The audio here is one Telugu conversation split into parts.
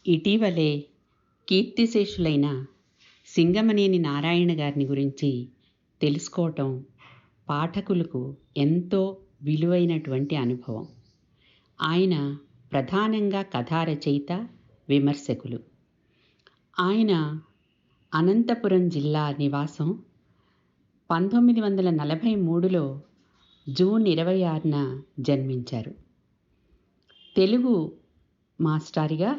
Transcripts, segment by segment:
ఇటీవలే కీర్తిశేషులైన సింగమనేని నారాయణ గారిని గురించి తెలుసుకోవటం పాఠకులకు ఎంతో విలువైనటువంటి అనుభవం. ఆయన ప్రధానంగా కథా రచయిత, విమర్శకులు. ఆయన అనంతపురం జిల్లా నివాసం. 1943లో జూన్ 26న జన్మించారు. తెలుగు మాస్టారిగా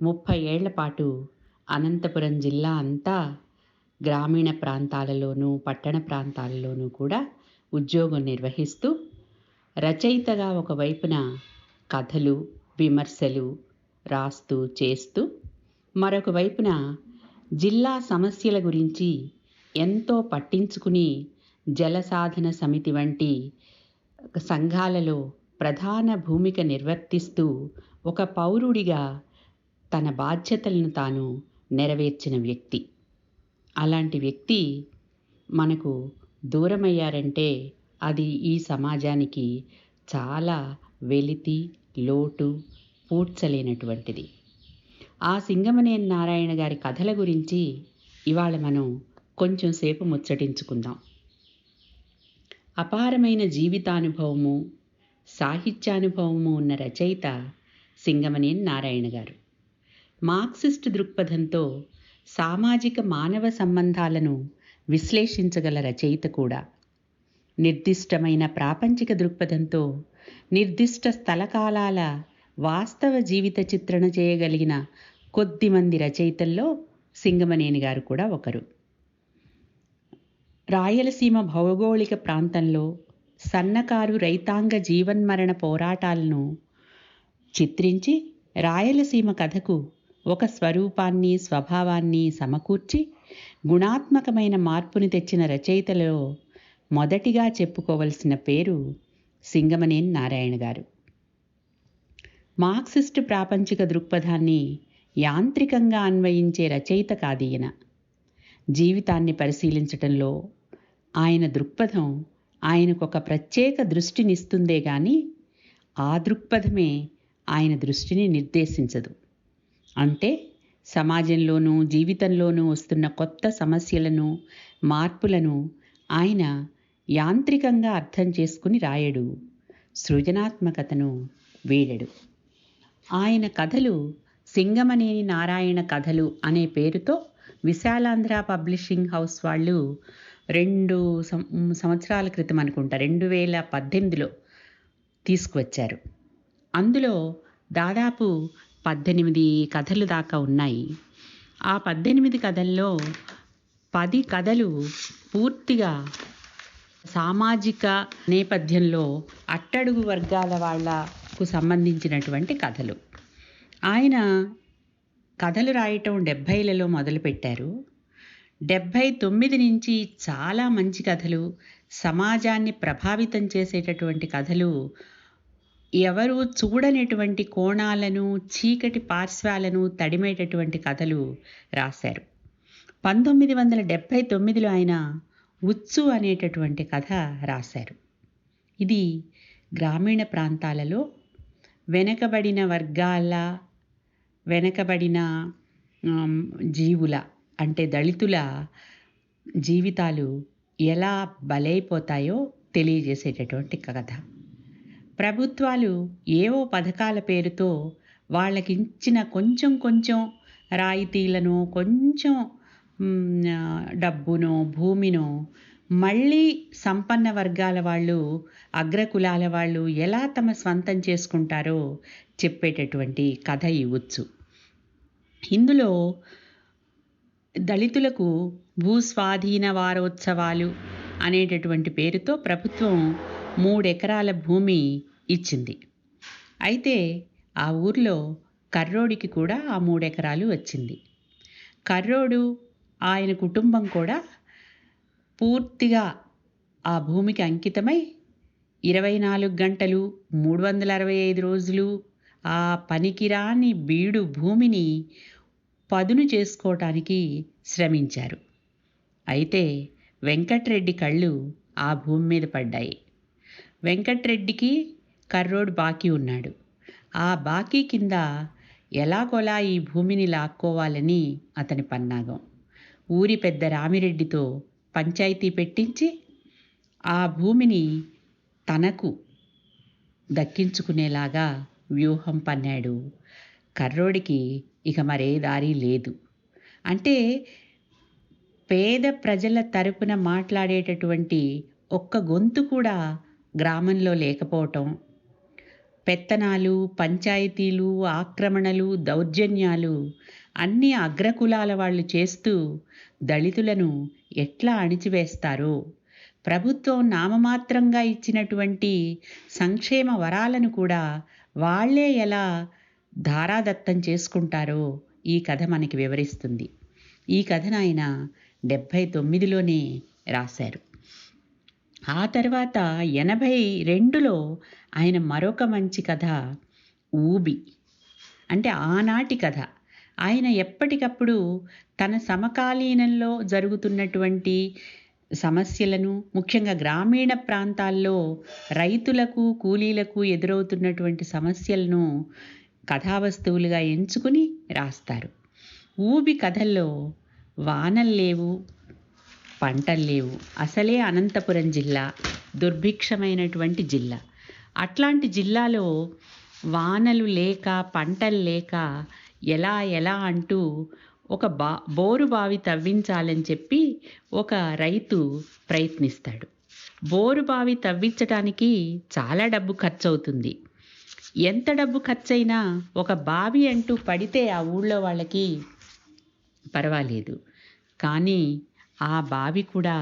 30 ఏళ్ల పాటు అనంతపురం జిల్లా అంతా గ్రామీణ ప్రాంతాలలోనూ పట్టణ ప్రాంతాలలోనూ కూడా ఉద్యోగం నిర్వహిస్తూ, రచయితగా ఒకవైపున కథలు, విమర్శలు రాస్తూ చేస్తూ, మరొక వైపున జిల్లా సమస్యల గురించి ఎంతో పట్టించుకుని జలసాధన సమితి వంటి సంఘాలలో ప్రధాన భూమిక నిర్వర్తిస్తూ ఒక పౌరుడిగా తన బాధ్యతలను తాను నెరవేర్చిన వ్యక్తి. అలాంటి వ్యక్తి మనకు దూరమయ్యారంటే అది ఈ సమాజానికి చాలా వెలితి, లోటు, పూడ్చలేనటువంటిది. ఆ సింగమనేని నారాయణ గారి కథల గురించి ఇవాళ మనం కొంచెం సేపు ముచ్చటించుకుందాం. అపారమైన జీవితానుభవము, సాహిత్యానుభవము ఉన్న రచయిత సింగమనేని నారాయణ గారు. మార్క్సిస్ట్ దృక్పథంతో సామాజిక మానవ సంబంధాలను విశ్లేషించగల రచయిత కూడా. నిర్దిష్టమైన ప్రాపంచిక దృక్పథంతో నిర్దిష్ట స్థలకాలాల వాస్తవ జీవిత చిత్రణ చేయగలిగిన కొద్దిమంది రచయితల్లో సింగమనేని గారు కూడా ఒకరు. రాయలసీమ భౌగోళిక ప్రాంతంలో సన్నకారు రైతాంగ జీవన్మరణ పోరాటాలను చిత్రించి రాయలసీమ కథకు ఒక స్వరూపాన్ని, స్వభావాన్ని సమకూర్చి గుణాత్మకమైన మార్పుని తెచ్చిన రచయితలలో మొదటిగా చెప్పుకోవలసిన పేరు సింగమనేని నారాయణ గారు. మార్క్సిస్ట్ ప్రాపంచిక దృక్పథాన్ని యాంత్రికంగా అన్వయించే రచయిత కాదీయన. జీవితాన్ని పరిశీలించటంలో ఆయన దృక్పథం ఆయనకొక ప్రత్యేక దృష్టినిస్తుందే కానీ ఆ దృక్పథమే ఆయన దృష్టిని నిర్దేశించదు. అంటే సమాజంలోనూ జీవితంలోనూ వస్తున్న కొత్త సమస్యలను, మార్పులను ఆయన యాంత్రికంగా అర్థం చేసుకుని రాయడు, సృజనాత్మకతను వీడడు. ఆయన కథలు సింగమనేని నారాయణ కథలు అనే పేరుతో విశాలాంధ్ర పబ్లిషింగ్ హౌస్ వాళ్ళు 2 సంవత్సరాల క్రితం అనుకుంటా 2018లో తీసుకువచ్చారు. అందులో దాదాపు 18 కథలు దాకా ఉన్నాయి. ఆ 18 కథల్లో 10 కథలు పూర్తిగా సామాజిక నేపథ్యంలో అట్టడుగు వర్గాల వాళ్లకు సంబంధించినటువంటి కథలు. ఆయన కథలు రాయటం 70లలో మొదలుపెట్టారు. 79 నుంచి చాలా మంచి కథలు, సమాజాన్ని ప్రభావితం చేసేటటువంటి కథలు, ఎవరు చూడనటువంటి కోణాలను, చీకటి పార్శ్వాలను తడిమేటటువంటి కథలు రాశారు. 1979లో ఆయన ఉచ్చు అనేటటువంటి కథ రాశారు. ఇది గ్రామీణ ప్రాంతాలలో వెనకబడిన వర్గాల, వెనకబడిన జీవుల అంటే దళితుల జీవితాలు ఎలా బలైపోతాయో తెలియజేసేటటువంటి కథ. ప్రభుత్వాలు ఏవో పథకాల పేరుతో వాళ్ళకిచ్చిన కొంచెం రాయితీలను, కొంచెం డబ్బునో, భూమినో మళ్ళీ సంపన్న వర్గాల వాళ్ళు, అగ్రకులాల వాళ్ళు ఎలా తమ స్వంతం చేసుకుంటారో చెప్పేటటువంటి కథ ఇవ్వచ్చు. ఇందులో దళితులకు భూస్వాధీన వారోత్సవాలు అనేటటువంటి పేరుతో ప్రభుత్వం 3 ఎకరాల భూమి ఇచ్చింది. అయితే ఆ ఊర్లో కర్రోడికి కూడా ఆ 3 ఎకరాలు వచ్చింది. కర్రోడు, ఆయన కుటుంబం కూడా పూర్తిగా ఆ భూమికి అంకితమై 24 గంటలు 365 రోజులు ఆ పనికిరాని బీడు భూమిని పదును చేసుకోవటానికి శ్రమించారు. అయితే వెంకట్రెడ్డి కళ్ళు ఆ భూమి మీద పడ్డాయి. వెంకట్రెడ్డికి కర్రోడు బాకీ ఉన్నాడు. ఆ బాకీ కింద ఎలాగోలా ఈ భూమిని లాక్కోవాలని అతని పన్నాగం. ఊరి పెద్ద రామిరెడ్డితో పంచాయతీ పెట్టించి ఆ భూమిని తనకు దక్కించుకునేలాగా వ్యూహం పన్నాడు. కర్రోడికి ఇక మరే దారి లేదు. అంటే పేద ప్రజల తరపున మాట్లాడేటటువంటి ఒక్క గొంతు కూడా గ్రామంలో లేకపోవటం, పెత్తనాలు, పంచాయతీలు, ఆక్రమణలు, దౌర్జన్యాలు అన్నీ అగ్రకులాల వాళ్ళు చేస్తూ దళితులను ఎట్లా అణిచివేస్తారో, ప్రభుత్వం నామమాత్రంగా ఇచ్చినటువంటి సంక్షేమ వరాలను కూడా వాళ్ళే ఎలా ధారాదత్తం చేసుకుంటారో ఈ కథ మనకి వివరిస్తుంది. ఈ కథను ఆయన 79లోనే రాశారు. ఆ తర్వాత 82లో ఆయన మరొక మంచి కథ ఊబి, అంటే ఆనాటి కథ. ఆయన ఎప్పటికప్పుడు తన సమకాలీనంలో జరుగుతున్నటువంటి సమస్యలను, ముఖ్యంగా గ్రామీణ ప్రాంతాల్లో రైతులకు, కూలీలకు ఎదురవుతున్నటువంటి సమస్యలను కథావస్తువులుగా ఎంచుకుని రాస్తారు. ఊబి కథల్లో వానలు లేవు, పంటలు లేవు. అసలే అనంతపురం జిల్లా దుర్భిక్షమైనటువంటి జిల్లా. అట్లాంటి జిల్లాలో వానలు లేక, పంటలు లేక ఎలా అంటూ ఒక బోరు బావి తవ్వించాలని చెప్పి ఒక రైతు ప్రయత్నిస్తాడు. బోరు బావి తవ్వించడానికి చాలా డబ్బు ఖర్చు అవుతుంది. ఎంత డబ్బు ఖర్చయినా ఒక బావి అంటూ పడితే ఆ ఊళ్ళో వాళ్ళకి పర్వాలేదు, కానీ ఆ బావి కూడా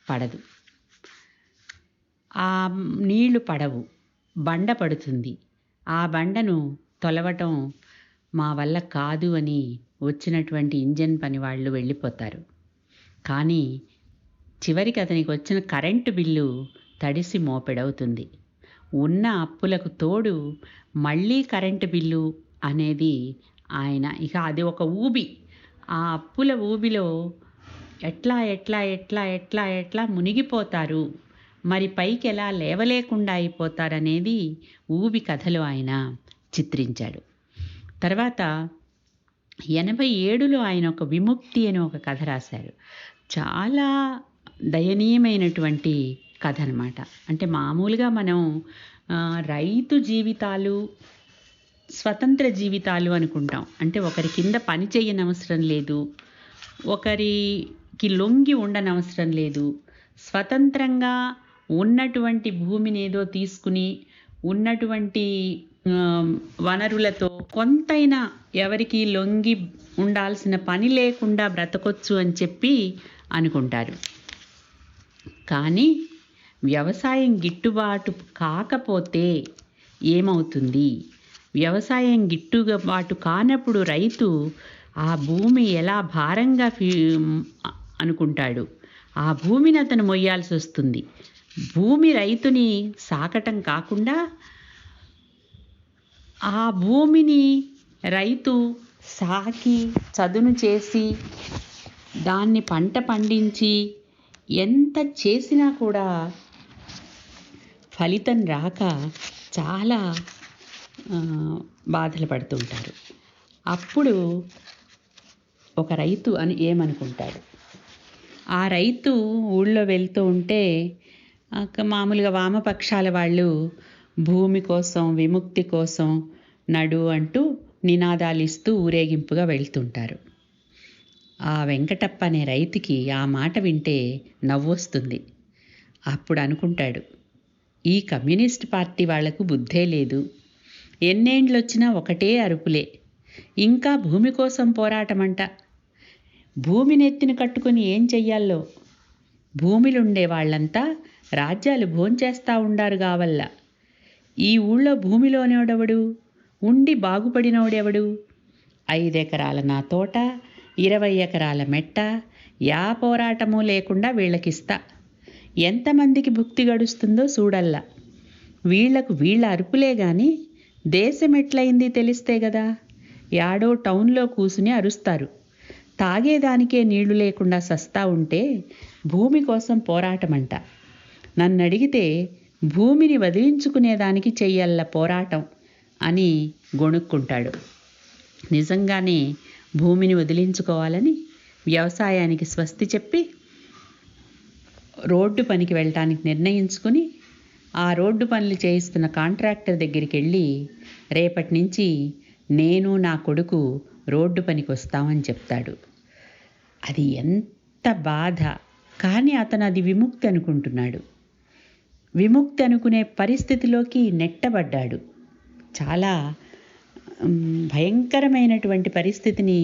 పడదు, ఆ నీళ్లు పడవు, బండ పడుతుంది. ఆ బండను తొలవటం మా వల్ల కాదు అని వచ్చినటువంటి ఇంజన్ పని వాళ్ళు వెళ్ళిపోతారు. కానీ చివరికి అతనికి వచ్చిన కరెంటు బిల్లు తడిసి మోపెడవుతుంది. ఉన్న అప్పులకు తోడు మళ్ళీ కరెంటు బిల్లు అనేది ఆయన ఇక అది ఒక ఊబి. ఆ అప్పుల ఊబిలో ఎట్లా మునిగిపోతారు, మరి పైకి ఎలా లేవలేకుండా అయిపోతారనేది ఊబి కథలో ఆయన చిత్రించాడు. తర్వాత 87లో ఆయన ఒక విముక్తి అని ఒక కథ రాశారు. చాలా దయనీయమైనటువంటి కథ అన్నమాట. అంటే మామూలుగా మనం రైతు జీవితాలు, స్వతంత్ర జీవితాలు అనుకుంటాం. అంటే ఒకరి కింద పని చేయనవసరం లేదు, ఒకరికి లొంగి ఉండనవసరం లేదు, స్వతంత్రంగా ఉన్నటువంటి భూమిని ఏదో తీసుకుని ఉన్నటువంటి వనరులతో కొంతైనా ఎవరికి లొంగి ఉండాల్సిన పని లేకుండా బ్రతకొచ్చు అని చెప్పి అనుకుంటారు. కానీ వ్యవసాయం గిట్టుబాటు కాకపోతే ఏమవుతుంది? వ్యవసాయం గిట్టుబాటు కానప్పుడు రైతు ఆ భూమి ఎలా భారంగా అనుకుంటాడు. ఆ భూమిని అతను మొయ్యాల్సి వస్తుంది. భూమి రైతుని సాకటం కాకుండా ఆ భూమిని రైతు సాకి చదును చేసి దాన్ని పంట పండించి ఎంత చేసినా కూడా ఫలితం రాక చాలా బాధలు పడుతుంటారు. అప్పుడు ఒక రైతు అని ఏమనుకుంటాడు? ఆ రైతు ఊళ్ళో వెళ్తూ ఉంటే మామూలుగా వామపక్షాల వాళ్ళు భూమి కోసం, విముక్తి కోసం నడు అంటూ నినాదాలు ఇస్తూ ఊరేగింపుగా వెళ్తుంటారు. ఆ వెంకటప్ప అనే రైతుకి ఆ మాట వింటే నవ్వొస్తుంది. అప్పుడు అనుకుంటాడు, ఈ కమ్యూనిస్ట్ పార్టీ వాళ్లకు బుద్ధే లేదు, ఎన్నేండ్లొచ్చినా ఒకటే అరుపులే, ఇంకా భూమి కోసం పోరాటమంట. భూమినెత్తిన కట్టుకుని ఏం చెయ్యాలో? భూమిలుండే వాళ్ళంతా రాజ్యాలు భోంచేస్తూ ఉండారు కావల్ల. ఈ ఊళ్ళో భూమిలోనేవాడెవడు? ఉండి బాగుపడినోడెవడు? 5 ఎకరాల నా తోట, 20 ఎకరాల మెట్ట, యా పోరాటము లేకుండా వీళ్ళకిస్తా. ఎంతమందికి భుక్తి గడుస్తుందో చూడల్లా. వీళ్లకు వీళ్ళ అరుపులే గాని దేశం ఎట్లయింది తెలిస్తే గదా. యాడో టౌన్లో కూసుని అరుస్తారు. తాగేదానికే నీళ్లు లేకుండా సస్తా ఉంటే భూమి కోసం పోరాటమంట. నన్నడిగితే భూమిని వదిలించుకునేదానికి చెయ్యల్ల పోరాటం అని గొణుక్కుంటాడు. నిజంగానే భూమిని వదిలించుకోవాలని వ్యవసాయానికి స్వస్తి చెప్పి రోడ్డు పనికి వెళ్ళటానికి నిర్ణయించుకుని ఆ రోడ్డు పనులు చేయిస్తున్న కాంట్రాక్టర్ దగ్గరికి వెళ్ళి రేపటి నుంచి నేను నా కొడుకు రోడ్డు పనికి వస్తామని చెప్తాడు. అది ఎంత బాధ! కానీ అతను అది విముక్తి అనుకుంటున్నాడు. విముక్తి అనుకునే పరిస్థితిలోకి నెట్టబడ్డాడు. చాలా భయంకరమైనటువంటి పరిస్థితిని,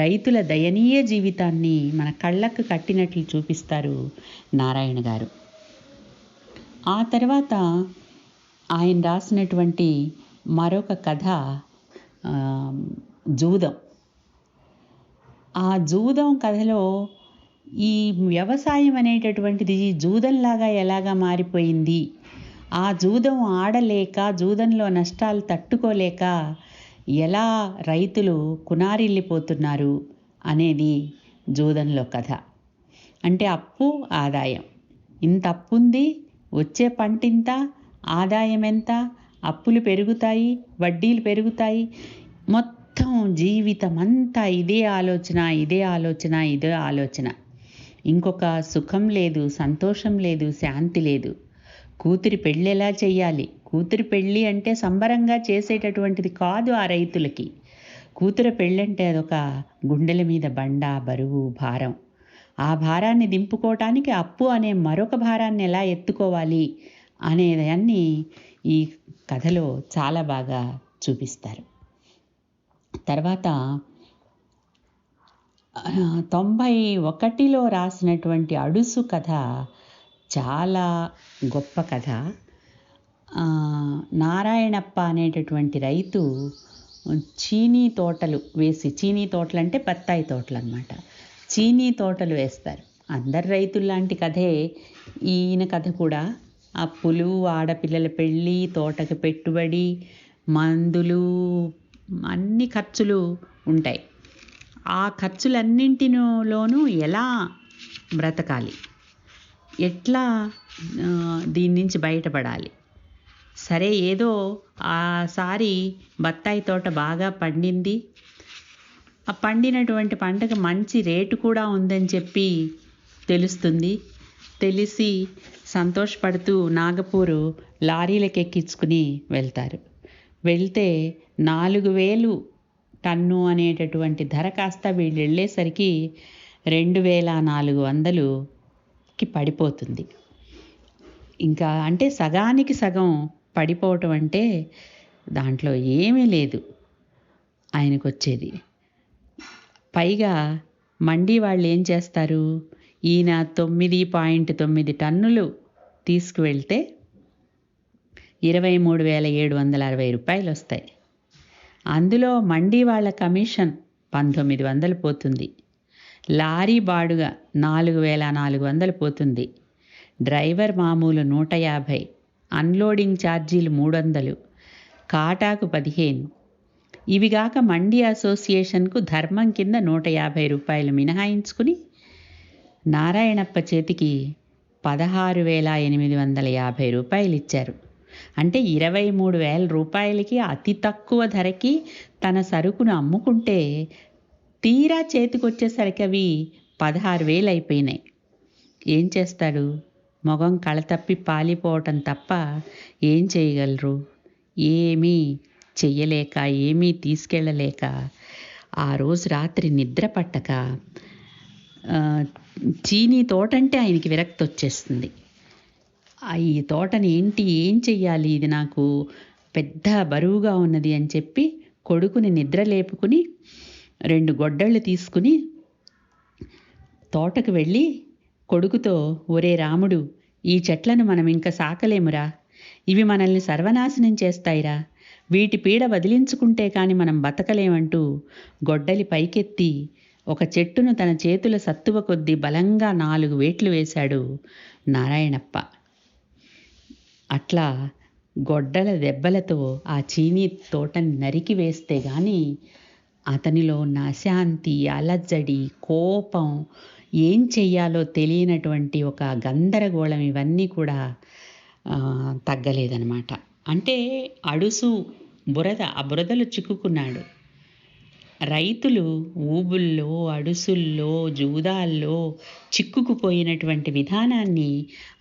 రైతుల దయనీయ జీవితాన్ని మన కళ్ళకు కట్టినట్లు చూపిస్తారు నారాయణ గారు. ఆ తర్వాత ఆయన రాసినటువంటి మరొక కథ జూదం. ఆ జూదం కథలో ఈ వ్యవసాయం అనేటటువంటిది జూదంలాగా ఎలాగా మారిపోయింది, ఆ జూదం ఆడలేక జూదంలో నష్టాలు తట్టుకోలేక ఎలా రైతులు కునారిల్లిపోతున్నారు అనేది జూదంలో కథ. అంటే అప్పు ఆదాయం, ఇంత అప్పు ఉంది, వచ్చే పంట ఇంత, ఆదాయం ఎంత, అప్పులు పెరుగుతాయి, వడ్డీలు పెరుగుతాయి, మొత్తం జీవితం అంతా ఇదే ఆలోచన, ఇదే ఆలోచన, ఇదే ఆలోచన. ఇంకొక సుఖం లేదు, సంతోషం లేదు, శాంతి లేదు. కూతురి పెళ్ళి ఎలా చెయ్యాలి? కూతురి పెళ్ళి అంటే సంబరంగా చేసేటటువంటిది కాదు ఆ రైతులకి. కూతురు పెళ్ళంటే అదొక గుండెల మీద బండ, బరువు, భారం. ఆ భారాన్ని దింపుకోవటానికి అప్పు అనే మరొక భారాన్ని ఎలా ఎత్తుకోవాలి అనేదాన్ని ఈ కథలో చాలా బాగా చూపిస్తారు. తర్వాత 91లో రాసినటువంటి అడుసు కథ చాలా గొప్ప కథ. నారాయణప్ప అనేటటువంటి రైతు చీనీ తోటలు వేసి, చీనీ తోటలు అంటే బత్తాయి తోటలు అన్నమాట, చీనీ తోటలు వేస్తారు. అందరు రైతుల్లాంటి కథే ఈయన కథ కూడా. అప్పులు, ఆడపిల్లల పెళ్ళి, తోటకి పెట్టుబడి, మందులు, అన్ని ఖర్చులు ఉంటాయి. ఆ ఖర్చులన్నింటిలోనూ ఎలా బ్రతకాలి, ఎట్లా దీని నుంచి బయటపడాలి. సరే, ఏదో ఆసారి బత్తాయి తోట బాగా పండింది, ఆ పండినటువంటి పంటకు మంచి రేటు కూడా ఉందని చెప్పి తెలుస్తుంది. తెలిసి సంతోషపడుతూ నాగపూరు లారీలకు ఎక్కించుకుని వెళ్తారు. వెళ్తే 4,000 టన్ను అనేటటువంటి ధర కాస్త వీళ్ళు వెళ్ళేసరికి 2,400కి పడిపోతుంది. ఇంకా అంటే సగానికి సగం పడిపోవటం అంటే దాంట్లో ఏమీ లేదు ఆయనకు వచ్చేది. పైగా మండీ వాళ్ళు ఏం చేస్తారు, ఈయన 9.9 టన్నులు తీసుకువెళ్తే 23,760 రూపాయలు వస్తాయి. అందులో మండీ వాళ్ళ కమిషన్ 1,900 పోతుంది, లారీ బాడుగ 4,400 పోతుంది, డ్రైవర్ మామూలు 150, అన్లోడింగ్ ఛార్జీలు 300, కాటాకు 15. ఇవిగాక మండీ అసోసియేషన్కు ధర్మం కింద 150 రూపాయలు మినహాయించుకుని నారాయణప్ప చేతికి 16,850 రూపాయలు ఇచ్చారు. అంటే 23,000 రూపాయలకి అతి తక్కువ ధరకి తన సరుకును అమ్ముకుంటే తీరా చేతికొచ్చేసరికి అవి 16,000 అయిపోయినాయి. ఏం చేస్తాడు? మొగం కళతప్పి పాలిపోవటం తప్ప ఏం చేయగలరు? ఏమీ చెయ్యలేక, ఏమీ తీసుకెళ్ళలేక ఆ రోజు రాత్రి నిద్ర పట్టక చీనీ తోట అంటే ఆయనకి విరక్తి వచ్చేస్తుంది. ఈ తోటని ఏం చెయ్యాలి, ఇది నాకు పెద్ద బరువుగా ఉన్నది అని చెప్పి కొడుకుని నిద్ర లేపుకుని 2 గొడ్డళ్ళు తీసుకుని తోటకు వెళ్ళి కొడుకుతో, ఒరే రాముడు, ఈ చెట్లను మనం ఇంకా సాకలేమురా, ఇవి మనల్ని సర్వనాశనం చేస్తాయిరా, వీటి పీడ వదిలించుకుంటే కాని మనం బతకలేమంటూ గొడ్డలి పైకెత్తి ఒక చెట్టును తన చేతుల సత్తువ కొద్దీ బలంగా 4 వేట్లు వేశాడు నారాయణప్ప. అట్లా గొడ్డల దెబ్బలతో ఆ చీనీ తోటని నరికి వేస్తే కానీ అతనిలో ఉన్న అశాంతి, అలజడి, కోపం, ఏం చెయ్యాలో తెలియనటువంటి ఒక గందరగోళం, ఇవన్నీ కూడా తగ్గలేదన్నమాట. అంటే అడుసు బురద, ఆ బురదలో చిక్కుకున్నాడు. రైతులు ఊబుల్లో, అడుసుల్లో, జూదాల్లో చిక్కుకుపోయినటువంటి విధానాన్ని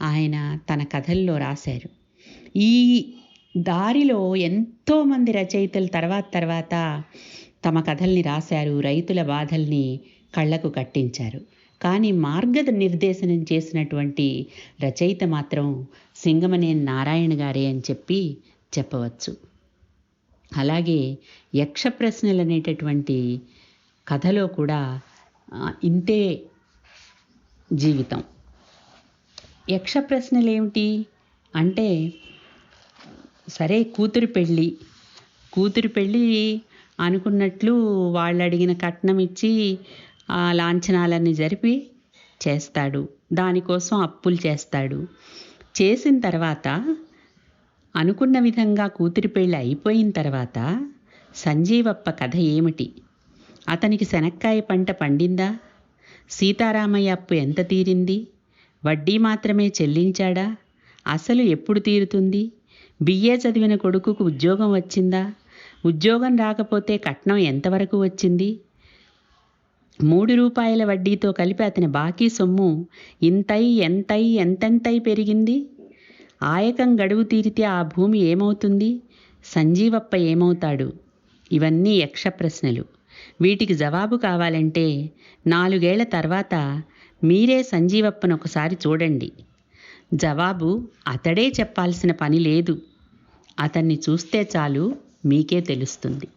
ఆయన తన కథల్లో రాశారు. ఈ దారిలో ఎంతోమంది రచయితలు తర్వాత తమ కథల్ని రాశారు, రైతుల బాధల్ని కళ్ళకు కట్టించారు. కానీ నిర్దేశనం చేసినటువంటి రచయిత మాత్రం సింగమనేని నారాయణ గారే అని చెప్పవచ్చు. అలాగే యక్ష ప్రశ్నలు అనేటటువంటి కథలో కూడా ఇంతే జీవితం. యక్ష ప్రశ్నలు ఏమిటి అంటే, సరే కూతురు పెళ్ళి అనుకున్నట్లు వాళ్ళు అడిగిన కట్నం ఇచ్చి ఆ లాంఛనాలన్నీ జరిపి చేస్తాడు. దానికోసం అప్పులు చేస్తాడు. చేసిన తర్వాత అనుకున్న విధంగా కూతురి పెళ్ళి అయిపోయిన తర్వాత సంజీవప్ప కథ ఏమిటి? అతనికి శనక్కాయ పంట పండిందా? సీతారామయ్య అప్పు ఎంత తీరింది? వడ్డీ మాత్రమే చెల్లించాడా? అసలు ఎప్పుడు తీరుతుంది? బిఏ చదివిన కొడుకుకు ఉద్యోగం వచ్చిందా? ఉద్యోగం రాకపోతే కట్నం ఎంతవరకు వచ్చింది? 3 రూపాయల వడ్డీతో కలిపి అతని బాకీ సొమ్ము ఎంతెంతై పెరిగింది? ఆయకం గడువు తీరితే ఆ భూమి ఏమవుతుంది? సంజీవప్ప ఏమవుతాడు? ఇవన్నీ యక్ష ప్రశ్నలు. వీటికి జవాబు కావాలంటే 4 ఏళ్ల తర్వాత మీరే సంజీవప్పను ఒకసారి చూడండి. జవాబు అతడే చెప్పాల్సిన పని లేదు. అతన్ని చూస్తే చాలు, మీకే తెలుస్తుంది.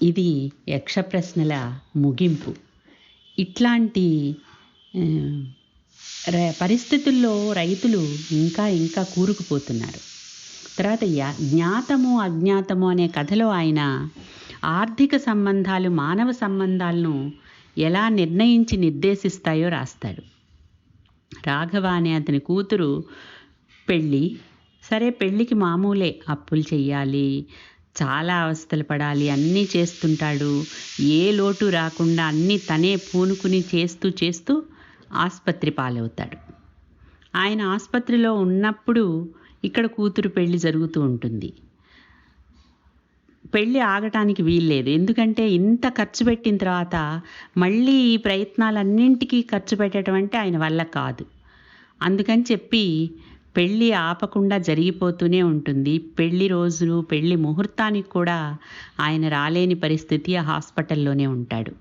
ఇది యక్ష ప్రశ్నల ముగింపు. ఇట్లాంటి పరిస్థితుల్లో రైతులు ఇంకా కూరుకుపోతున్నారు. తర్వాత జ్ఞాతము అజ్ఞాతము అనే కథలో ఆయన ఆర్థిక సంబంధాలు మానవ సంబంధాలను ఎలా నిర్దేశిస్తాయో రాస్తాడు. రాఘవ అనే అతని కూతురు పెళ్ళికి మామూలే, అప్పులు చెయ్యాలి, చాలా అవస్థలు పడాలి, అన్నీ చేస్తుంటాడు. ఏ లోటు రాకుండా అన్నీ తనే పూనుకుని చేస్తూ ఆసుపత్రి పాలవుతాడు. ఆయన ఆసుపత్రిలో ఉన్నప్పుడు ఇక్కడ కూతురు పెళ్ళి జరుగుతూ ఉంటుంది. పెళ్ళి ఆగటానికి వీల్లేదు. ఎందుకంటే ఇంత ఖర్చు పెట్టిన తర్వాత మళ్ళీ ఈ ప్రయత్నాలన్నింటికీ ఖర్చు పెట్టడం అంటే ఆయన వల్ల కాదు. అందుకని చెప్పి పెళ్ళి ఆపకుండా జరిగిపోతూనే ఉంటుంది. పెళ్లి రోజులు, పెళ్లి ముహూర్తానికి కూడా ఆయన రాలేని పరిస్థితి, ఆ హాస్పిటల్లోనే ఉంటాడు.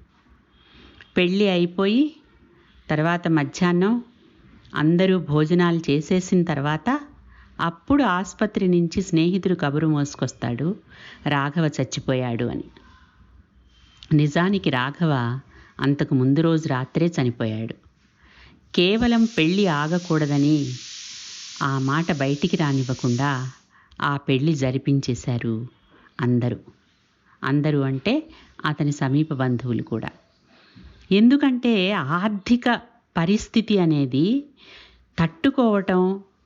పెళ్ళి అయిపోయి తర్వాత మధ్యాహ్నం అందరూ భోజనాలు చేసేసిన తర్వాత అప్పుడు ఆసుపత్రి నుంచి స్నేహితుడు కబురు మోసుకొస్తాడు, రాఘవ చచ్చిపోయాడు అని. నిజానికి రాఘవ అంతకు ముందు రోజు రాత్రే చనిపోయాడు. కేవలం పెళ్ళి ఆగకూడదని ఆ మాట బయటికి రానివ్వకుండా ఆ పెళ్ళి జరిపించేశారు అందరూ అంటే అతని సమీప బంధువులు కూడా. ఎందుకంటే ఆర్థిక పరిస్థితి అనేది తట్టుకోవటం,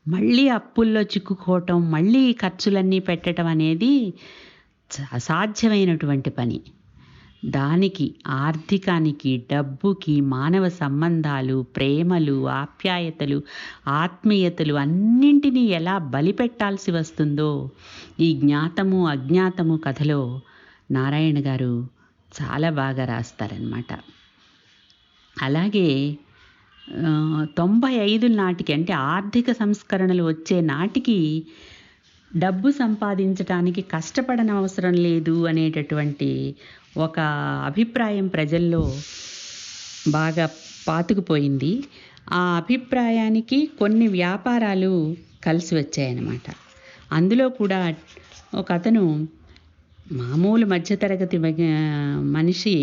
మళ్ళీ అప్పుల్లో చిక్కుకోవటం, మళ్ళీ ఖర్చులన్నీ పెట్టడం అనేది అసాధ్యమైనటువంటి పని. దానికి ఆర్థికానికి, డబ్బుకి, మానవ సంబంధాలు, ప్రేమలు, ఆప్యాయతలు, ఆత్మీయతలు అన్నింటినీ ఎలా బలిపెట్టాల్సి వస్తుందో ఈ జ్ఞాతము అజ్ఞాతము కథలో నారాయణ గారు చాలా బాగా రాస్తారనమాట. అలాగే 95 నాటికి, అంటే ఆర్థిక సంస్కరణలు వచ్చే నాటికి డబ్బు సంపాదించడానికి కష్టపడనవసరం లేదు అనేటటువంటి ఒక అభిప్రాయం ప్రజల్లో బాగా పాతుకుపోయింది. ఆ అభిప్రాయానికి కొన్ని వ్యాపారాలు కలిసి వచ్చాయన్నమాట. అందులో కూడా ఒక అతను మామూలు మధ్యతరగతి మనిషి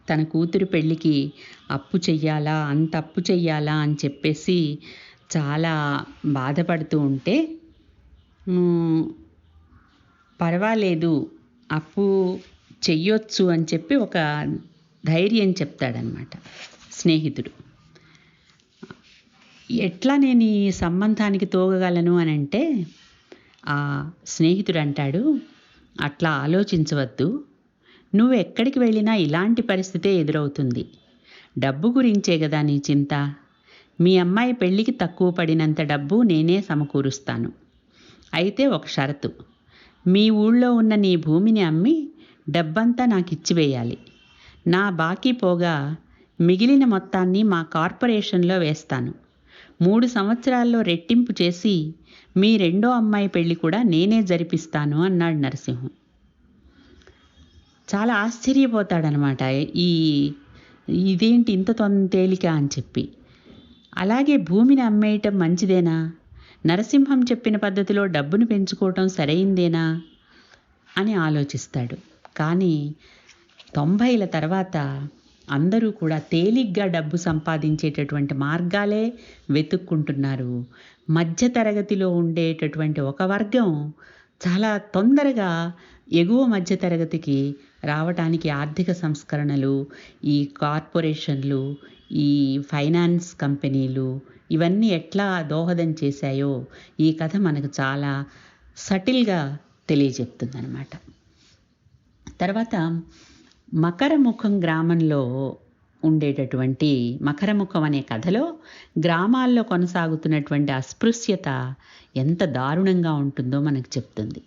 తన కూతురు పెళ్ళికి అంత అప్పు చెయ్యాలా అని చెప్పేసి చాలా బాధపడుతూ ఉంటే, పర్వాలేదు అప్పు చెయ్యొచ్చు అని చెప్పి ఒక ధైర్యం చెప్తాడనమాట స్నేహితుడు. ఎట్లా నేను ఈ సంబంధానికి తోగగలను అని అంటే ఆ స్నేహితుడు అంటాడు, అట్లా ఆలోచించవద్దు, నువ్వు ఎక్కడికి వెళ్ళినా ఇలాంటి పరిస్థితే ఎదురవుతుంది. డబ్బు గురించే కదా నీ చింత. మీ అమ్మాయి పెళ్ళికి తక్కువ పడినంత డబ్బు నేనే సమకూరుస్తాను. అయితే ఒక షరతు, మీ ఊళ్ళో ఉన్న నీ భూమిని అమ్మి డబ్బంతా నాకు ఇచ్చివేయాలి. నా బాకీ పోగా మిగిలిన మొత్తాన్ని మా కార్పొరేషన్లో వేస్తాను. 3 సంవత్సరాల్లో రెట్టింపు చేసి మీ రెండో అమ్మాయి పెళ్లి కూడా నేనే జరిపిస్తాను అన్నాడు నరసింహం. చాలా ఆశ్చర్యపోతాడనమాట. ఈ ఇదేంటి ఇంత తేలిక అని చెప్పి. అలాగే భూమిని అమ్మేయటం మంచిదేనా? నరసింహం చెప్పిన పద్ధతిలో డబ్బును పెంచుకోవటం సరైందేనా అని ఆలోచిస్తాడు. కానీ 90ల తర్వాత అందరూ కూడా తేలిగ్గా డబ్బు సంపాదించేటటువంటి మార్గాలే వెతుక్కుంటున్నారు. మధ్యతరగతిలో ఉండేటటువంటి ఒక వర్గం చాలా తొందరగా ఎగువ మధ్యతరగతికి రావటానికి ఆర్థిక సంస్కరణలు, ఈ కార్పొరేషన్లు, ఈ ఫైనాన్స్ కంపెనీలు ఇవన్నీ ఎట్లా దోహదం చేశాయో ఈ కథ మనకు చాలా సటిల్గా తెలియజెప్తుందన్నమాట. తర్వాత మకరముఖం గ్రామంలో ఉండేటటువంటి మకరముఖం అనే కథలో గ్రామాల్లో కొనసాగుతున్నటువంటి అస్పృశ్యత ఎంత దారుణంగా ఉంటుందో మనకు చెప్తుంది.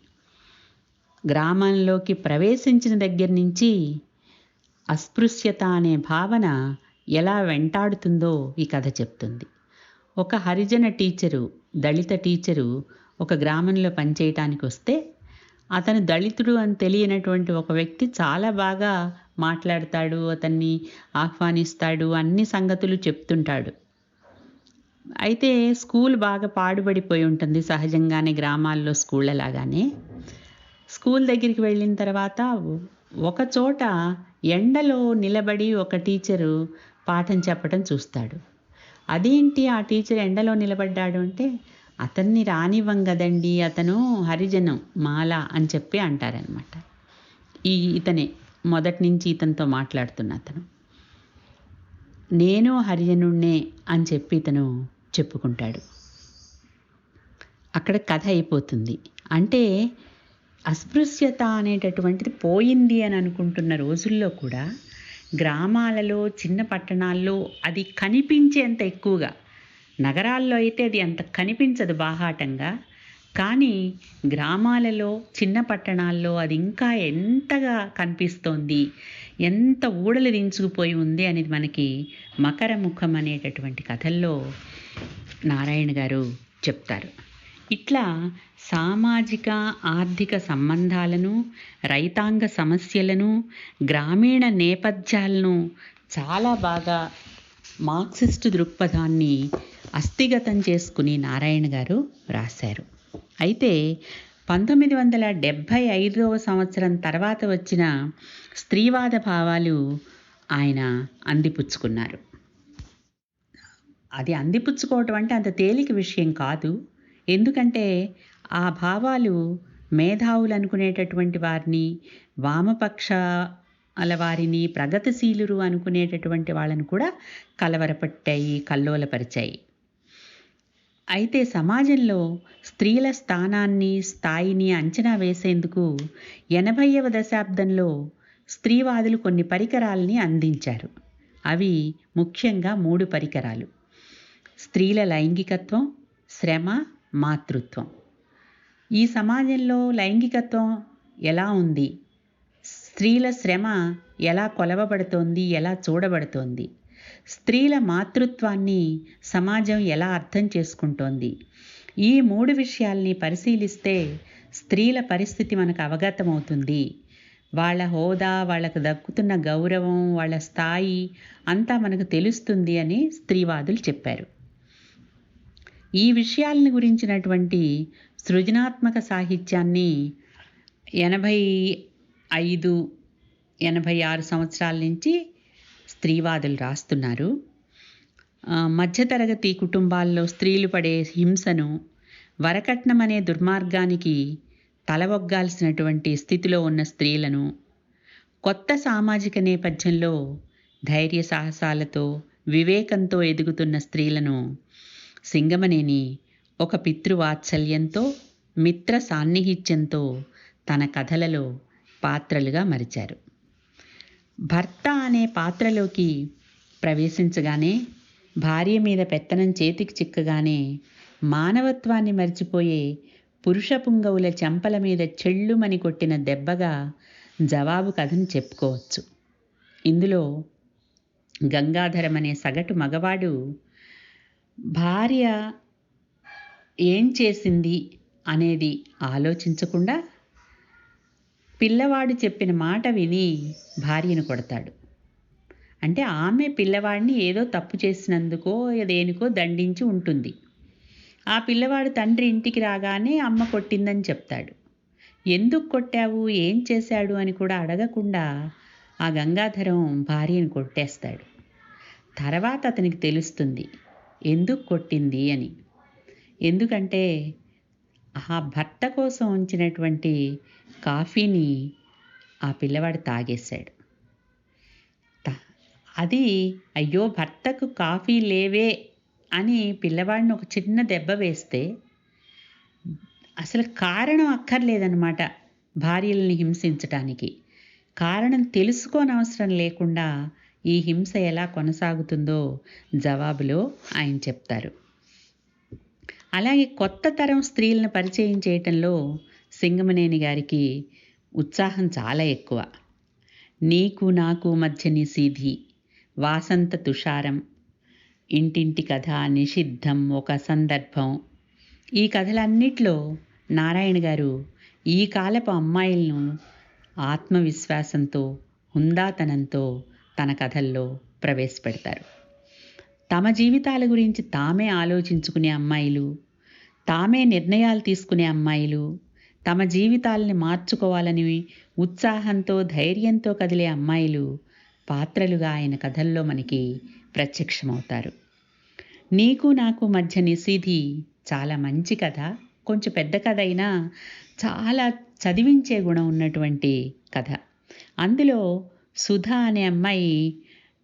గ్రామంలోకి ప్రవేశించిన దగ్గర నుంచి అస్పృశ్యత అనే భావన ఎలా వెంటాడుతుందో ఈ కథ చెప్తుంది. ఒక హరిజన టీచరు, దళిత టీచరు ఒక గ్రామంలో పనిచేయటానికి వస్తే అతను దళితుడు అని తెలియనటువంటి ఒక వ్యక్తి చాలా బాగా మాట్లాడతాడు, అతన్ని ఆహ్వానిస్తాడు, అన్ని సంగతులు చెప్తుంటాడు. అయితే స్కూల్ బాగా పాడుబడిపోయి ఉంటుంది, సహజంగానే గ్రామాల్లో స్కూళ్ళ లాగానే. స్కూల్ దగ్గరికి వెళ్ళిన తర్వాత ఒక చోట ఎండలో నిలబడి ఒక టీచరు పాఠం చెప్పడం చూస్తాడు. అదేంటి ఆ టీచర్ ఎండలో నిలబడ్డాడు అంటే, అతన్ని రానివ్వం కదండి, అతను హరిజనం మాల అని చెప్పి అంటారనమాట. ఇతనే మొదటి నుంచి ఇతనితో మాట్లాడుతున్న అతను. నేను హరిజనుణ్ణే అని చెప్పి ఇతను చెప్పుకుంటాడు. అక్కడ కథ అయిపోతుంది. అంటే అస్పృశ్యత అనేటటువంటిది పోయింది అని అనుకుంటున్న రోజుల్లో కూడా గ్రామాలలో, చిన్న పట్టణాల్లో అది కనిపించేంత ఎక్కువగా, నగరాల్లో అయితే అది అంత కనిపించదు బాహాటంగా, కానీ గ్రామాలలో, చిన్న పట్టణాల్లో అది ఇంకా ఎంతగా కనిపిస్తోంది, ఎంత ఊడలు దించుకుపోయి ఉంది అనేది మనకి మకరముఖం అనేటటువంటి కథల్లో నారాయణ గారు చెప్తారు. ఇట్లా సామాజిక ఆర్థిక సంబంధాలను, రైతాంగ సమస్యలను, గ్రామీణ నేపథ్యాలను చాలా బాగా మార్క్సిస్టు దృక్పథాన్ని అస్థిగతం చేసుకుని నారాయణ గారు రాశారు. అయితే 1975వ సంవత్సరం తర్వాత వచ్చిన స్త్రీవాద భావాలు ఆయన అందిపుచ్చుకున్నారు. అది అందిపుచ్చుకోవటం అంటే అంత తేలిక విషయం కాదు. ఎందుకంటే ఆ భావాలు మేధావులు అనుకునేటటువంటి వారిని, వామపక్షాల వారిని, ప్రగతిశీలురు అనుకునేటటువంటి వాళ్ళని కూడా కలవరపట్టాయి, కల్లోలపరిచాయి. అయితే సమాజంలో స్త్రీల స్థానాన్ని, స్థాయిని అంచనా వేసేందుకు 80వ దశాబ్దంలో స్త్రీవాదులు కొన్ని పరికరాలని అందించారు. అవి ముఖ్యంగా 3 పరికరాలు: స్త్రీల లైంగికత్వం, శ్రమ, మాతృత్వం. ఈ సమాజంలో లైంగికత్వం ఎలా ఉంది, స్త్రీల శ్రమ ఎలా కొలవబడుతోంది, ఎలా చూడబడుతోంది, స్త్రీల మాతృత్వాన్ని సమాజం ఎలా అర్థం చేసుకుంటోంది, ఈ 3 విషయాల్ని పరిశీలిస్తే స్త్రీల పరిస్థితి మనకు అవగతమవుతుంది. వాళ్ళ హోదా, వాళ్ళకు దక్కుతున్న గౌరవం, వాళ్ళ స్థాయి అంతా మనకు తెలుస్తుంది అని స్త్రీవాదులు చెప్పారు. ఈ విషయాలను గురించినటువంటి సృజనాత్మక సాహిత్యాన్ని 85, 86 సంవత్సరాల నుంచి స్త్రీవాదులు రాస్తున్నారు. మధ్యతరగతి కుటుంబాల్లో స్త్రీలు పడే హింసను, వరకట్నం అనే దుర్మార్గానికి తలవొగ్గాల్సినటువంటి స్థితిలో ఉన్న స్త్రీలను, కొత్త సామాజిక నేపథ్యంలో ధైర్య సాహసాలతో, వివేకంతో ఎదుగుతున్న స్త్రీలను సింగమనేని ఒక పితృవాత్సల్యంతో, మిత్ర సాన్నిహిత్యంతో తన కథలలో పాత్రలుగా మరిచారు. భర్త అనే పాత్రలోకి ప్రవేశించగానే, భార్య మీద పెత్తనం చేతికి చిక్కగానే మానవత్వాన్ని మరిచిపోయే పురుష పుంగవుల చెంపల మీద చెళ్ళుమని కొట్టిన దెబ్బగా జవాబు కథను చెప్పుకోవచ్చు. ఇందులో గంగాధరం అనే సగటు మగవాడు భార్య ఏం చేసింది అనేది ఆలోచించకుండా పిల్లవాడు చెప్పిన మాట విని భార్యను కొడతాడు. అంటే ఆమె పిల్లవాడిని ఏదో తప్పు చేసినందుకో దేనికో దండించి ఉంటుంది. ఆ పిల్లవాడు తండ్రి ఇంటికి రాగానే అమ్మ కొట్టిందని చెప్తాడు. ఎందుకు కొట్టావు, ఏం చేశాడు అని కూడా అడగకుండా ఆ గంగాధరం భార్యను కొట్టేస్తాడు. తర్వాత అతనికి తెలుస్తుంది ఎందుకు కొట్టింది అని. ఎందుకంటే ఆ భర్త కోసం ఉంచినటువంటి కాఫీని ఆ పిల్లవాడు తాగేశాడు. అది అయ్యో భర్తకు కాఫీ లేవే అని పిల్లవాడిని ఒక చిన్న దెబ్బ వేస్తే అసలు కారణం అక్కర్లేదన్నమాట భార్యల్ని హింసించటానికి. కారణం తెలుసుకోనవసరం లేకుండా ఈ హింస ఎలా కొనసాగుతుందో జవాబులో ఆయన చెప్తారు. అలాగే కొత్త తరం స్త్రీలను పరిచయం చేయటంలో సింగమనేని గారికి ఉత్సాహం చాలా ఎక్కువ. నీకు నాకు మధ్య నిశీధి, వాసంత తుషారం, ఇంటింటి కథ, నిషిద్ధం, ఒక సందర్భం, ఈ కథలన్నిట్లో నారాయణ గారు ఈ కాలపు అమ్మాయిలను ఆత్మవిశ్వాసంతో, హుందాతనంతో తన కథల్లో ప్రవేశపెడతారు. తమ జీవితాల గురించి తామే ఆలోచించుకునే అమ్మాయిలు, తామే నిర్ణయాలు తీసుకునే అమ్మాయిలు, తమ జీవితాలని మార్చుకోవాలని ఉత్సాహంతో, ధైర్యంతో కదిలే అమ్మాయిలు పాత్రలుగా ఆయన కథల్లో మనకి ప్రత్యక్షమవుతారు. నీకు నాకు మధ్య నిశీధి చాలా మంచి కథ. కొంచెం పెద్ద కథ అయినా చాలా చదివించే గుణం ఉన్నటువంటి కథ. అందులో సుధా అనే అమ్మాయి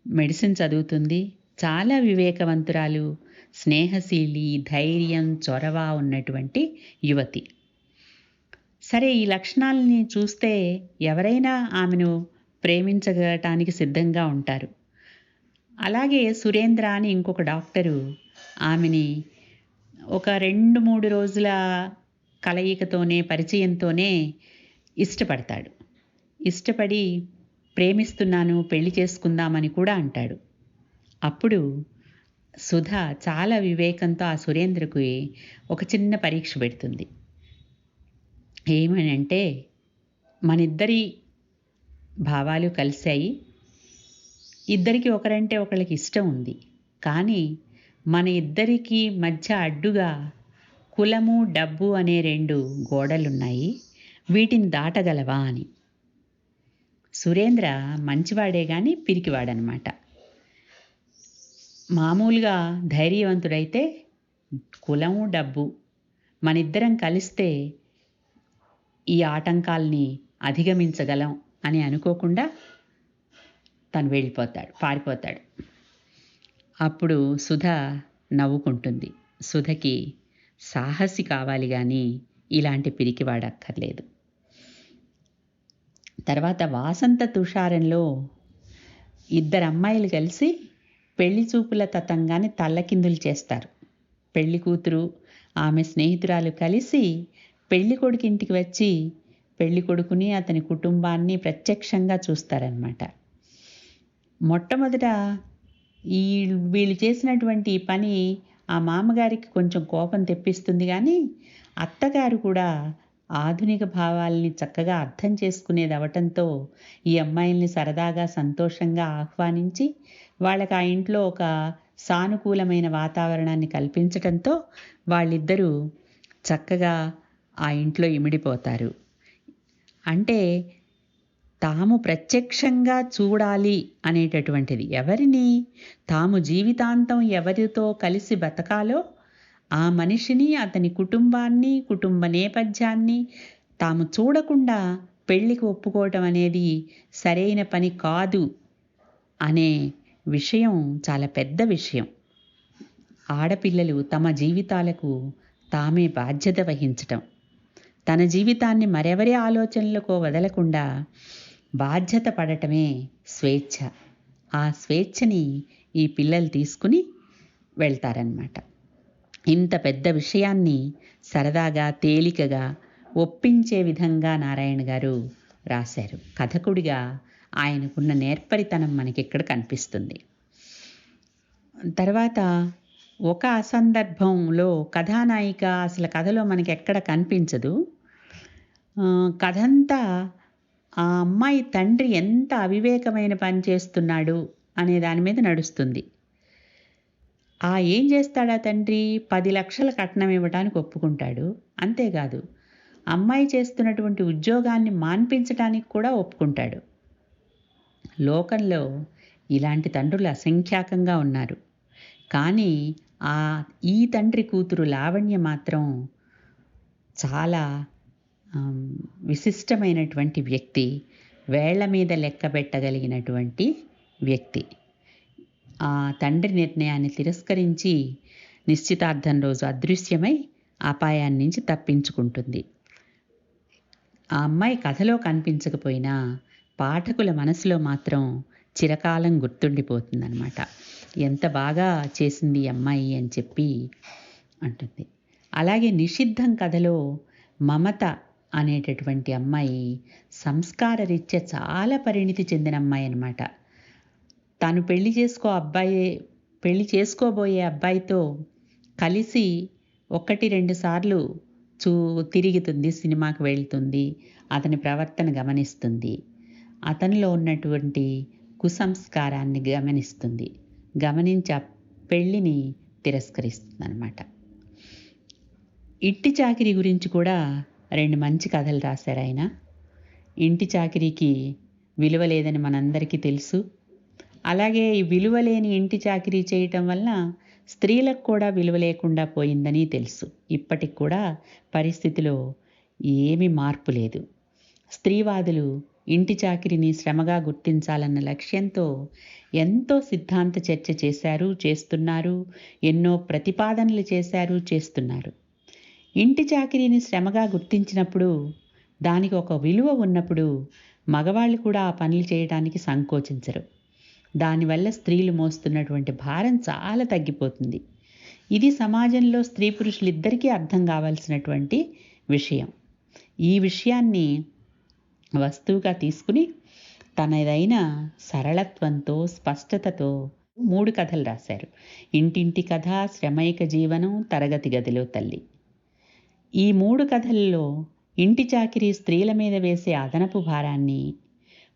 మెడిసిన్ చదువుతుంది. చాలా వివేకవంతురాలు, స్నేహశీలి, ధైర్యం, చొరవ ఉన్నటువంటి యువతి. సరే, ఈ లక్షణాలని చూస్తే ఎవరైనా ఆమెను ప్రేమించగటానికి సిద్ధంగా ఉంటారు. అలాగే సురేంద్ర అని ఇంకొక డాక్టరు ఆమెని ఒక 2-3 రోజుల కలయికతోనే, పరిచయంతోనే ఇష్టపడతాడు. ఇష్టపడి ప్రేమిస్తున్నాను, పెళ్లి చేసుకుందామని కూడా అంటాడు. అప్పుడు సుధ చాలా వివేకంతో ఆ సురేంద్రకు ఒక చిన్న పరీక్ష పెడుతుంది. ఏమనంటే, మనిద్దరి భావాలు కలిశాయి, ఇద్దరికి ఒకరంటే ఒకళ్ళకి ఇష్టం ఉంది, కానీ మన ఇద్దరికి మధ్య అడ్డుగా కులము, డబ్బు అనే 2 గోడలున్నాయి, వీటిని దాటగలవా అని. సురేంద్ర మంచివాడే కానీ పిరికివాడనమాట. మామూలుగా ధైర్యవంతుడైతే కులము, డబ్బు మనిద్దరం కలిస్తే ఈ ఆటంకాల్ని అధిగమించగలం అని అనుకోకుండా తను పారిపోతాడు. అప్పుడు సుధ నవ్వుకుంటుంది. సుధకి సాహసి కావాలి కానీ ఇలాంటి పిరికివాడక్కర్లేదు. తర్వాత వాసంత తుషారంలో 2 అమ్మాయిలు కలిసి పెళ్లి చూపుల తతంగాన్ని తల్లకిందులు చేస్తారు. పెళ్లి కూతురు, ఆమె స్నేహితురాలు కలిసి పెళ్లి కొడుకు ఇంటికి వచ్చి పెళ్లి కొడుకుని, అతని కుటుంబాన్ని ప్రత్యక్షంగా చూస్తారనమాట. మొట్టమొదట వీళ్ళు చేసినటువంటి పని ఆ మామగారికి కొంచెం కోపం తెప్పిస్తుంది, కానీ అత్తగారు కూడా ఆధునిక భావాల్ని చక్కగా అర్థం చేసుకునేది అవటంతో ఈ అమ్మాయిల్ని సరదాగా, సంతోషంగా ఆహ్వానించి వాళ్ళకి ఆ ఇంట్లో ఒక సానుకూలమైన వాతావరణాన్ని కల్పించటంతో వాళ్ళిద్దరూ చక్కగా ఆ ఇంట్లో ఇమిడిపోతారు. అంటే తాము ప్రత్యక్షంగా చూడాలి అనేటటువంటిది, ఎవరిని, తాము జీవితాంతం ఎవరితో కలిసి బతకాలో ఆ మనిషిని, అతని కుటుంబాన్ని, కుటుంబ నేపథ్యాన్ని తాము చూడకుండా పెళ్లికి ఒప్పుకోవటం అనేది సరైన పని కాదు అనే విషయం చాలా పెద్ద విషయం. ఆడపిల్లలు తమ జీవితాలకు తామే బాధ్యత వహించటం, తన జీవితాన్ని మరెవరి ఆలోచనలకో వదలకుండా బాధ్యత పడటమే స్వేచ్ఛ. ఆ స్వేచ్ఛని ఈ పిల్లలు తీసుకుని వెళ్తారన్నమాట. ఇంత పెద్ద విషయాన్ని సరదాగా, తేలికగా ఒప్పించే విధంగా నారాయణ గారు రాశారు. కథకుడిగా ఆయనకున్న నేర్పరితనం మనకిక్కడ కనిపిస్తుంది. తర్వాత ఒక సందర్భంలో కథానాయిక అసలు కథలో మనకెక్కడ కనిపించదు. కథంతా ఆ అమ్మాయి తండ్రి ఎంత అవివేకమైన పని చేస్తున్నాడు అనే దాని మీద నడుస్తుంది. ఏం చేస్తాడా తండ్రి? 10 లక్షల కట్నం ఇవ్వడానికి ఒప్పుకుంటాడు. అంతేకాదు, అమ్మాయి చేస్తున్నటువంటి ఉద్యోగాన్ని మాన్పించడానికి కూడా ఒప్పుకుంటాడు. లోకంలో ఇలాంటి తండ్రులు అసంఖ్యాకంగా ఉన్నారు. కానీ ఈ తండ్రి కూతురు లావణ్య మాత్రం చాలా విశిష్టమైనటువంటి వ్యక్తి, వేళ్ల మీద లెక్కబెట్టగలిగినటువంటి వ్యక్తి. ఆ తండ్రి నిర్ణయాన్ని తిరస్కరించి నిశ్చితార్థం రోజు అదృశ్యమై అపాయాన్ని నుంచి తప్పించుకుంటుంది. ఆ అమ్మాయి కథలో కనిపించకపోయినా పాఠకుల మనసులో మాత్రం చిరకాలం గుర్తుండిపోతుందన్నమాట. ఎంత బాగా చేసింది ఈ అమ్మాయి అని చెప్పి అంటుంది. అలాగే నిషిద్ధం కథలో మమత అనేటటువంటి అమ్మాయి సంస్కార రీత్యా చాలా పరిణితి చెందిన అమ్మాయి అన్నమాట. తాను పెళ్లి చేసుకోబోయే అబ్బాయితో కలిసి 1-2 సార్లు తిరుగుతుంది, సినిమాకి వెళ్తుంది, అతని ప్రవర్తన గమనిస్తుంది, అతనిలో ఉన్నటువంటి కుసంస్కారాన్ని గమనించి ఆ పెళ్ళిని తిరస్కరిస్తుంది అన్నమాట. ఇంటి చాకిరీ గురించి కూడా 2 మంచి కథలు రాశారు ఆయన. ఇంటి చాకిరీకి విలువ లేదని మనందరికీ తెలుసు. అలాగే ఈ విలువలేని ఇంటి చాకిరీ చేయటం వల్ల స్త్రీలకు కూడా విలువ లేకుండా పోయిందని తెలుసు. ఇప్పటికి కూడా పరిస్థితిలో ఏమీ మార్పు లేదు. స్త్రీవాదులు ఇంటి చాకిరీని శ్రమగా గుర్తించాలన్న లక్ష్యంతో ఎంతో సిద్ధాంత చర్చ చేస్తున్నారు. ఎన్నో ప్రతిపాదనలు చేస్తున్నారు. ఇంటి చాకిరీని శ్రమగా గుర్తించినప్పుడు, దానికి ఒక విలువ ఉన్నప్పుడు మగవాళ్ళు కూడా ఆ పనులు చేయడానికి సంకోచించరు. దానివల్ల స్త్రీలు మోస్తున్నటువంటి భారం చాలా తగ్గిపోతుంది. ఇది సమాజంలో స్త్రీ పురుషులిద్దరికీ అర్థం కావాల్సినటువంటి విషయం. ఈ విషయాన్ని వస్తువుగా తీసుకుని తనదైన సరళత్వంతో, స్పష్టతతో 3 కథలు రాశారు. ఇంటింటి కథ, శ్రమైక జీవనం, తరగతి గదిలో తల్లి. ఈ 3 కథల్లో ఇంటి చాకిరీ స్త్రీల మీద వేసే అదనపు భారాన్ని,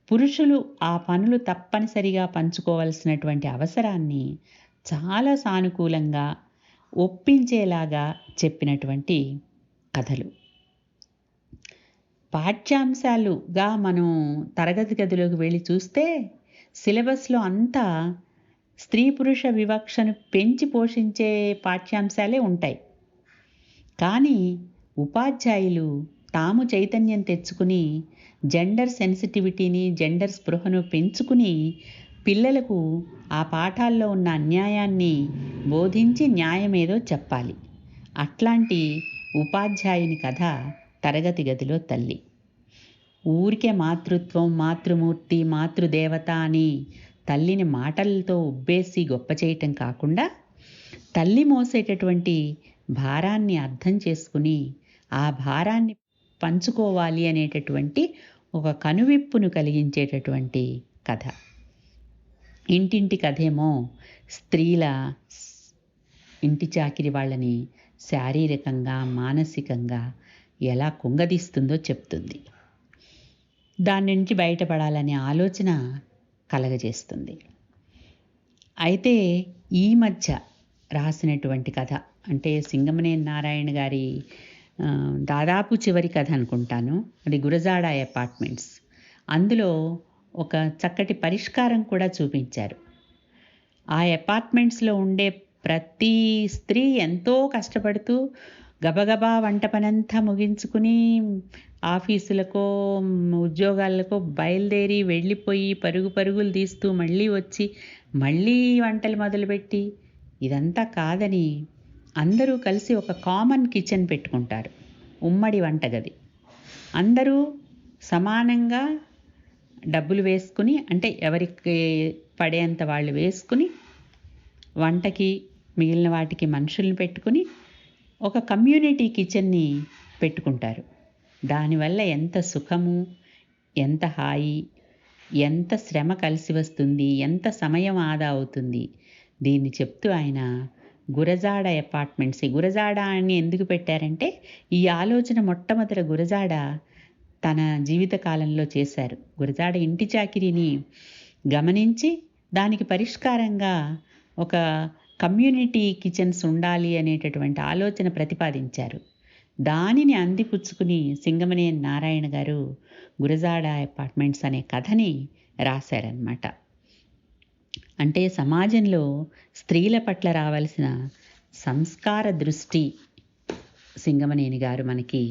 పురుషులు ఆ పనులు తప్పనిసరిగా పంచుకోవాల్సినటువంటి అవసరాన్ని చాలా సానుకూలంగా ఒప్పించేలాగా చెప్పినటువంటి కథలు. పాఠ్యాంశాలుగా మనం తరగతి గదిలోకి వెళ్ళి చూస్తే సిలబస్లో అంతా స్త్రీ పురుష వివక్షను పెంచి పోషించే పాఠ్యాంశాలే ఉంటాయి. కానీ ఉపాధ్యాయులు తాము చైతన్యం తెచ్చుకుని జెండర్ సెన్సిటివిటీని, జెండర్ స్పృహను పెంచుకుని పిల్లలకు ఆ పాఠాల్లో ఉన్న అన్యాయాన్ని బోధించి న్యాయమేదో చెప్పాలి. అట్లాంటి ఉపాధ్యాయుని కథ తరగతి గదిలో తల్లి. ఊరికే మాతృత్వం, మాతృమూర్తి, మాతృదేవత అని తల్లిని మాటలతో ఉబ్బేసి గొప్ప చేయటం కాకుండా, తల్లి మోసేటటువంటి భారాన్ని అర్థం చేసుకుని ఆ భారాన్ని పంచుకోవాలి అనేటటువంటి ఒక కనువిప్పును కలిగించేటటువంటి కథ. ఇంటింటి కథేమో స్త్రీల ఇంటి చాకిరి వాళ్ళని శారీరకంగా, మానసికంగా ఎలా కుంగదీస్తుందో చెప్తుంది. దాని నుంచి బయటపడాలనే ఆలోచన కలగజేస్తుంది. అయితే ఈ మధ్య రాసినటువంటి కథ అంటే సింగమనేని నారాయణ గారి దాదాపు చివరి కథ అనుకుంటాను, అది గురజాడ అపార్ట్మెంట్స్. అందులో ఒక చక్కటి పరిష్కారం కూడా చూపించారు. ఆ అపార్ట్మెంట్స్లో ఉండే ప్రతి స్త్రీ ఎంతో కష్టపడుతూ గబగబా వంట పనంతా ముగించుకుని ఆఫీసులకో ఉద్యోగాలకో బయలుదేరి వెళ్ళిపోయి పరుగులు తీస్తూ మళ్ళీ వచ్చి మళ్ళీ వంటలు మొదలుపెట్టి, ఇదంతా కాదని అందరూ కలిసి ఒక కామన్ కిచెన్ పెట్టుకుంటారు, ఉమ్మడి వంటగది. అందరూ సమానంగా డబ్బులు వేసుకుని, అంటే ఎవరికి పడేంత వాళ్ళు వేసుకుని వంటకి మిగిలిన వాటికి మనుషుల్ని పెట్టుకుని ఒక కమ్యూనిటీ కిచెన్ని పెట్టుకుంటారు. దానివల్ల ఎంత సుఖము, ఎంత హాయి, ఎంత శ్రమ కలిసి వస్తుంది, ఎంత సమయం ఆదా అవుతుంది. దీన్ని చెప్తూ ఆయన గురజాడ అపార్ట్మెంట్స్, గురజాడ అని ఎందుకు పెట్టారంటే ఈ ఆలోచన మొట్టమొదట గురజాడ తన జీవిత కాలంలో చేశారు. గురజాడ ఇంటి చాకిరీని గమనించి దానికి పరిష్కారంగా ఒక కమ్యూనిటీ కిచెన్స్ ఉండాలి అనేటటువంటి ఆలోచన ప్రతిపాదించారు. దానిని అందిపుచ్చుకుని సింగమనేని నారాయణ గారు గురజాడ అపార్ట్మెంట్స్ అనే కథని రాశారనమాట. అంటే సమాజంలో స్త్రీల పట్ల రావాల్సిన సంస్కార దృష్టి సింగమనేని గారు మనకి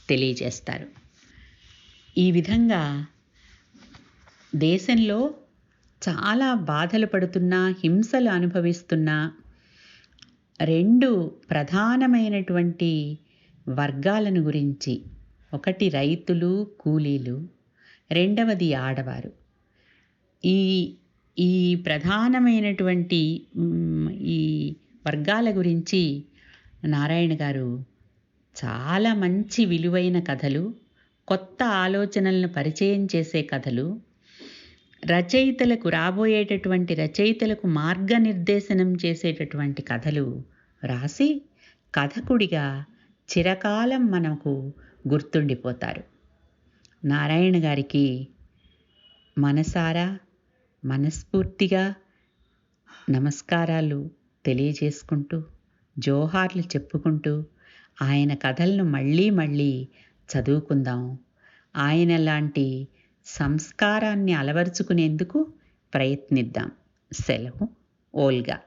తెలియజేస్తారు. ఈ విధంగా దేశంలో చాలా బాధలు పడుతున్నా, హింసలు అనుభవిస్తున్నా 2 ప్రధానమైనటువంటి వర్గాలను గురించి, ఒకటి రైతులు, కూలీలు, రెండవది ఆడవారు. ఈ ఈ ప్రధానమైనటువంటి ఈ వర్గాల గురించి నారాయణ గారు చాలా మంచి విలువైన కథలు, కొత్త ఆలోచనలను పరిచయం చేసే కథలు, రాబోయేటటువంటి రచయితలకు మార్గనిర్దేశనం చేసేటటువంటి కథలు రాసి కథకుడిగా చిరకాలం మనకు గుర్తుండిపోతారు. నారాయణ గారికి మనస్ఫూర్తిగా నమస్కారాలు తెలియజేసుకుంటూ, జోహార్లు చెప్పుకుంటూ ఆయన కథలను మళ్ళీ మళ్ళీ చదువుకుందాం. ఆయన లాంటి సంస్కారాన్ని అలవరుచుకునేందుకు ప్రయత్నిద్దాం. సెలవు. ఓల్గా.